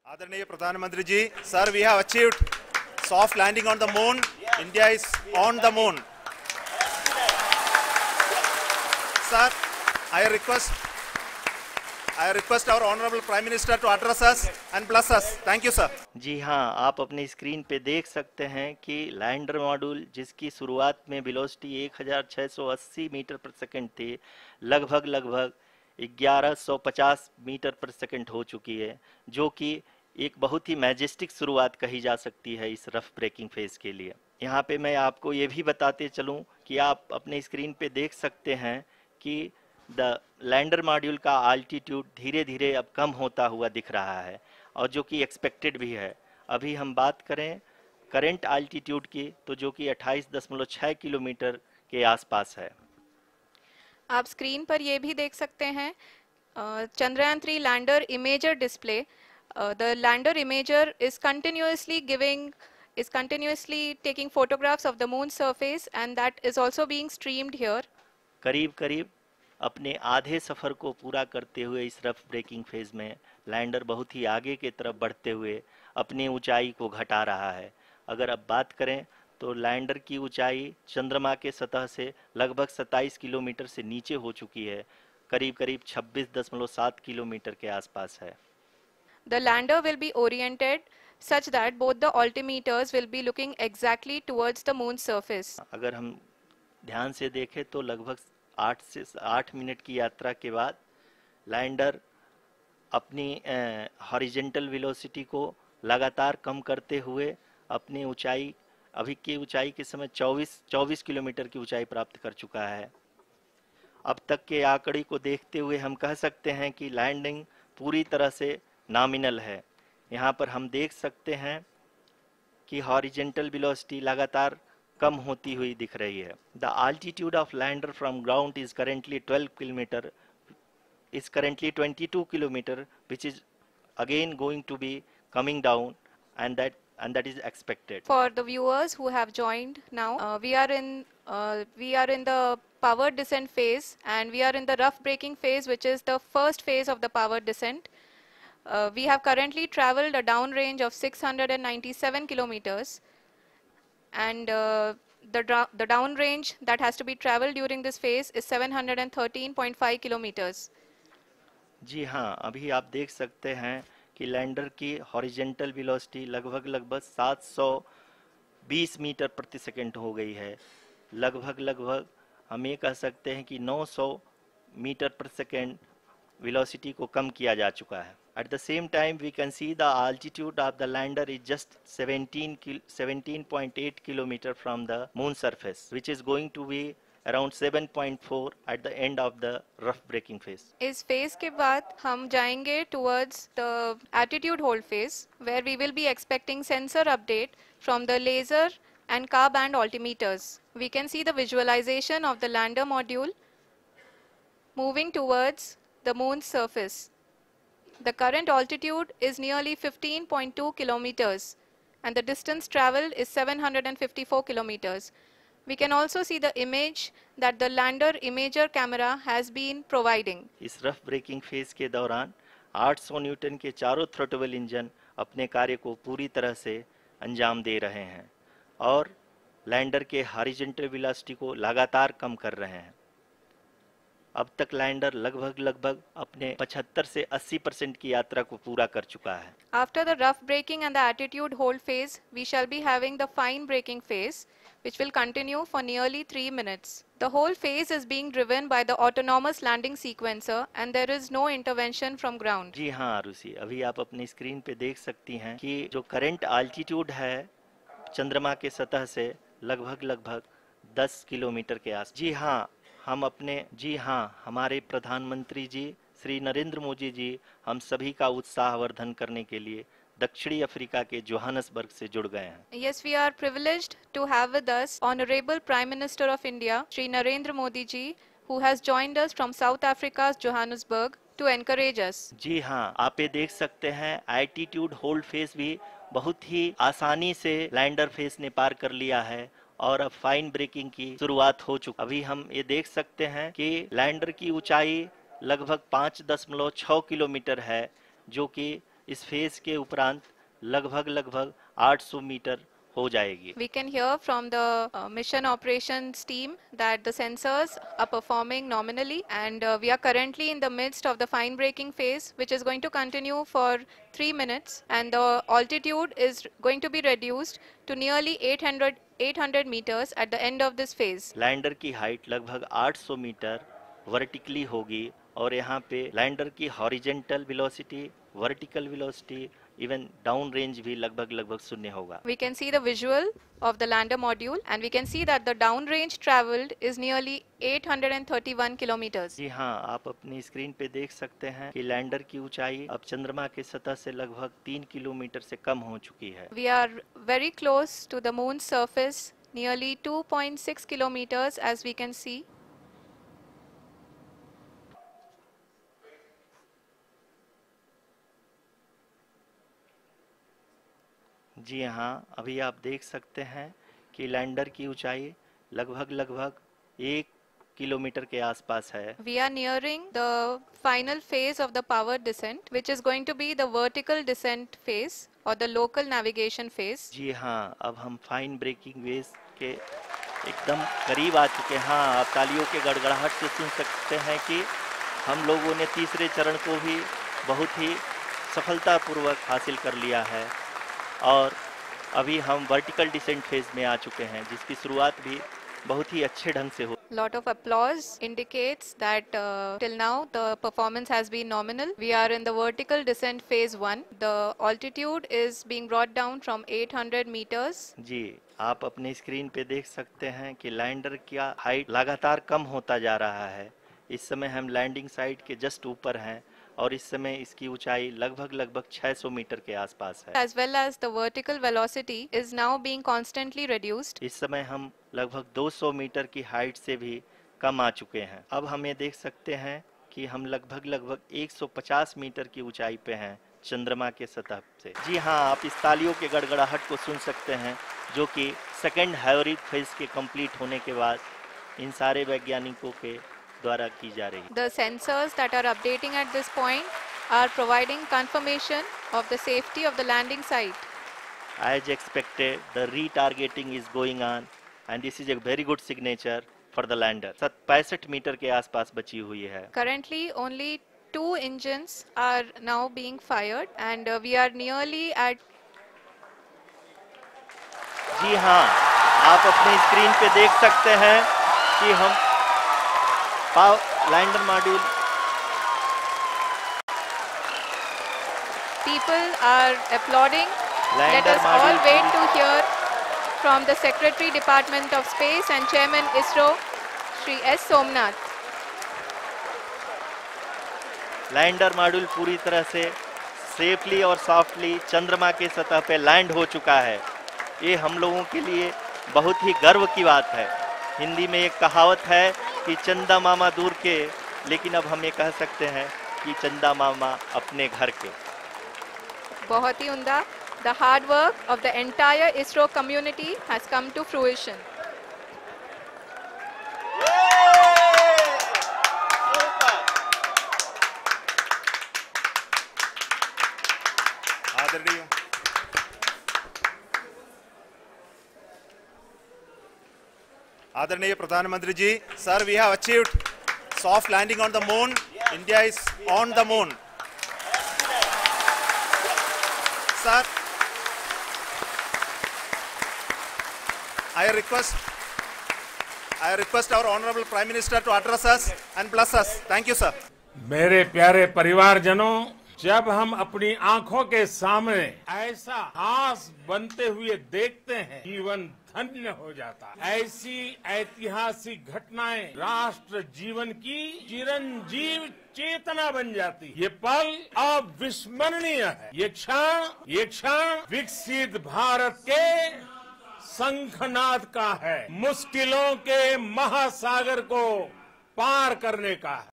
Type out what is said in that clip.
आदरणीय प्रधानमंत्री जी, sir, we have achieved soft landing on the moon. India is on the moon. Sir, I request our honorable Prime Minister to address us and bless us. Thank you, sir. जी हाँ, आप अपनी screen पे देख सकते हैं कि lander module जिसकी शुरुआत में वेलोसिटी 1680 मीटर पर सेकंड थी, लगभग 1150 मीटर पर सेकंड हो चुकी है, जो कि एक बहुत ही मैजेस्टिक शुरुआत कही जा सकती है इस रफ ब्रेकिंग फेज के लिए। यहाँ पे मैं आपको ये भी बताते चलूँ कि आप अपने स्क्रीन पे देख सकते हैं कि द लैंडर मॉड्यूल का आल्टीट्यूड धीरे धीरे अब कम होता हुआ दिख रहा है, और जो कि एक्सपेक्टेड भी है। अभी हम बात करें करंट आल्टीट्यूड की, तो जो कि 28.6 किलोमीटर के आसपास है। आप स्क्रीन पर ये भी देख सकते हैं Chandrayaan 3 lander imager display. The lander imager is continuously taking photographs of the moon surface, and that is also being streamed here. करीब अपने आधे सफर को पूरा करते हुए इस रफ ब्रेकिंग फेज में लैंडर बहुत ही आगे की तरफ बढ़ते हुए अपनी ऊंचाई को घटा रहा है। अगर अब बात करें तो लैंडर की ऊंचाई चंद्रमा के सतह से लगभग 27 किलोमीटर से नीचे हो चुकी है, करीब 26.7 किलोमीटर के आसपास है। The lander will be oriented such that both the altimeters will be looking exactly towards the moon's surface. अगर हम ध्यान से देखें तो लगभग 8 मिनट की यात्रा के बाद लैंडर अपनी हॉरिजेंटल वेलोसिटी को लगातार कम करते हुए अपनी ऊंचाई, अभी की ऊंचाई के समय 24 किलोमीटर की ऊंचाई प्राप्त कर चुका है। अब तक के आंकड़े को देखते हुए हम कह सकते हैं कि लैंडिंग पूरी तरह से नॉमिनल है। यहाँ पर हम देख सकते हैं कि हॉरिजेंटल वेलोसिटी लगातार कम होती हुई दिख रही है। The altitude of lander from ground is currently 22 kilometre which is again going to be coming down, and that is expected. For the viewers who have joined now, we are in the power descent phase, and we are in the rough braking phase, which is the first phase of the power descent. We have currently traveled a downrange of 697 kilometers, and the downrange that has to be traveled during this phase is 713.5 kilometers. जी हाँ, अभी आप देख सकते हैं कि lander की horizontal velocity लगभग 720 metre प्रति सेकंड हो गई है। लगभग हम ये कह सकते हैं कि 900 मीटर प्रति सेकंड वेलोसिटी को कम किया जा चुका है। At the same time, we can see the altitude of the lander is just 17.8 kilometer from the moon surface, which is going to be around 7.4 at the end of the rough braking phase. इस phase के बाद हम जाएंगे towards the attitude hold phase, where we will be expecting sensor update from the laser and car band altimeters. We can see the visualization of the lander module moving towards the moon's surface. The current altitude is nearly 15.2 kilometers, and the distance traveled is 754 kilometers. We can also see the image that the lander imager camera has been providing. इस rough breaking phase के दौरान 800 Newton के चारों throttle engine अपने कार्य को पूरी तरह से अंजाम दे रहे हैं और लैंडर के हॉरिजॉन्टल वेलोसिटी को लगातार कम कर रहे हैं। अब तक लैंडर लगभग अपने 75 से 80% की यात्रा को पूरा कर चुका है। After the rough braking and the attitude hold phase, we shall be having the fine braking phase, which will continue for nearly 3 minutes. The whole phase is being driven by the autonomous landing sequencer, and there is no intervention from ground. जी हाँ आरुषि, अभी आप अपनी screen पे देख सकती हैं कि जो करंट आल्टीट्यूड है चंद्रमा के सतह से लगभग 10 किलोमीटर के आस। जी हाँ, हमारे प्रधानमंत्री जी श्री नरेंद्र मोदी जी हम सभी का उत्साहवर्धन करने के लिए दक्षिणी अफ्रीका के जोहानसबर्ग से जुड़ गए हैं। Yes, we are privileged to have with us Honorable Prime Minister of India, Shri Narendra Modi ji, who has joined us from South Africa's Johannesburg to encourage us. जी हाँ, आप ये देख सकते हैं एल्टीट्यूड होल्ड फेज भी बहुत ही आसानी से लैंडर फेज ने पार कर लिया है और अब फाइन ब्रेकिंग की शुरुआत हो चुकी। अभी हम ये देख सकते हैं कि लैंडर की ऊंचाई लगभग 5.6 किलोमीटर है, जो कि इस फेज के उपरांत लगभग 800 मीटर हो जाएगी। We can hear from the mission operations team that the sensors are performing nominally, and we are currently in the midst of the fine braking phase, which is going to continue for 3 minutes, and the altitude is going to be reduced to nearly 800 meters at the end of this phase. Lander की height लगभग 800 metre vertically होगी और यहाँ पे lander की horizontal velocity, vertical velocity, even down range भी लगभग शून्य होगा। We can see the visual of the lander module, and we can see that the downrange traveled is nearly 831 kilometers. जी हाँ, आप अपनी स्क्रीन पे देख सकते हैं कि लैंडर की ऊंचाई अब चंद्रमा के सतह से लगभग 3 किलोमीटर से कम हो चुकी है। We are very close to the moon's surface, nearly 2.6 kilometers as we can see. जी हाँ, अभी आप देख सकते हैं कि लैंडर की ऊंचाई लगभग 1 किलोमीटर के आसपास है। We are nearing the final phase of the power descent, which is going to be the vertical descent phase or the local navigation phase. जी हाँ, अब हम फाइन ब्रेकिंग वेज के एकदम करीब आ चुके हैं। हाँ, आप तालियों के गड़गड़ाहट से सुन सकते हैं कि हम लोगों ने तीसरे चरण को भी बहुत ही सफलतापूर्वक हासिल कर लिया है और अभी हम वर्टिकल डिसेंट फेज में आ चुके हैं, जिसकी शुरुआत भी बहुत ही अच्छे ढंग से हो। Lot of applause indicates that till now the performance has been nominal. We are in the vertical descent phase 1. The altitude is being brought down from 800 meters. जी, आप अपनी स्क्रीन पे देख सकते हैं कि लैंडर का हाइट लगातार कम होता जा रहा है। इस समय हम लैंडिंग साइट के जस्ट ऊपर हैं और इस समय इसकी ऊंचाई लगभग 600 मीटर के आसपास है। As well as the vertical velocity is now being constantly reduced. इस समय हम लगभग 200 मीटर की हाइट से भी कम आ चुके हैं। अब हम ये देख सकते हैं कि हम लगभग 150 मीटर की ऊंचाई पे हैं चंद्रमा के सतह से। जी हाँ, आप इस तालियों के गड़गड़ाहट को सुन सकते हैं, जो कि सेकंड हाइब्रिड फेज के कंप्लीट होने के बाद इन सारे वैज्ञानिकों के द्वारा की जा रही। The sensors that are updating at this point are providing confirmation of the safety of the landing site. As expected, the retargeting is going on and this is a very good signature for the lander. 65 metre के आसपास बची हुई है। Currently only 2 engines are now being fired, and we are nearly at. जी हाँ, आप अपनी screen पे देख सकते हैं कि हम lander module. People are applauding. Let lander us all module wait to hear from the Secretary Department of Space and Chairman ISRO, Shri S. Somnath. Lander module पूरी तरह से सेफली और सॉफ्टली चंद्रमा के सतह पे लैंड हो चुका है। ये हम लोगों के लिए बहुत ही गर्व की बात है। हिंदी में एक कहावत है कि चंदा मामा दूर के, लेकिन अब हम ये कह सकते हैं कि चंदा मामा अपने घर के। बहुत ही उम्दा. The hard work of the entire ISRO community has come to fruition. आदरणीय आदरणीय प्रधानमंत्री जी, sir, we have achieved soft landing on the moon. India is on the moon. Sir, I request our honorable Prime Minister to address us and bless us. Thank you, sir. मेरे प्यारे परिवारजनों, जब हम अपनी आंखों के सामने ऐसा खास बनते हुए देखते हैं, जीवन धन्य हो जाता है। ऐसी ऐतिहासिक घटनाएं राष्ट्र जीवन की चिरंजीव चेतना बन जाती है। ये पल अविस्मरणीय है। ये क्षण विकसित भारत के शंखनाद का है, मुश्किलों के महासागर को पार करने का है।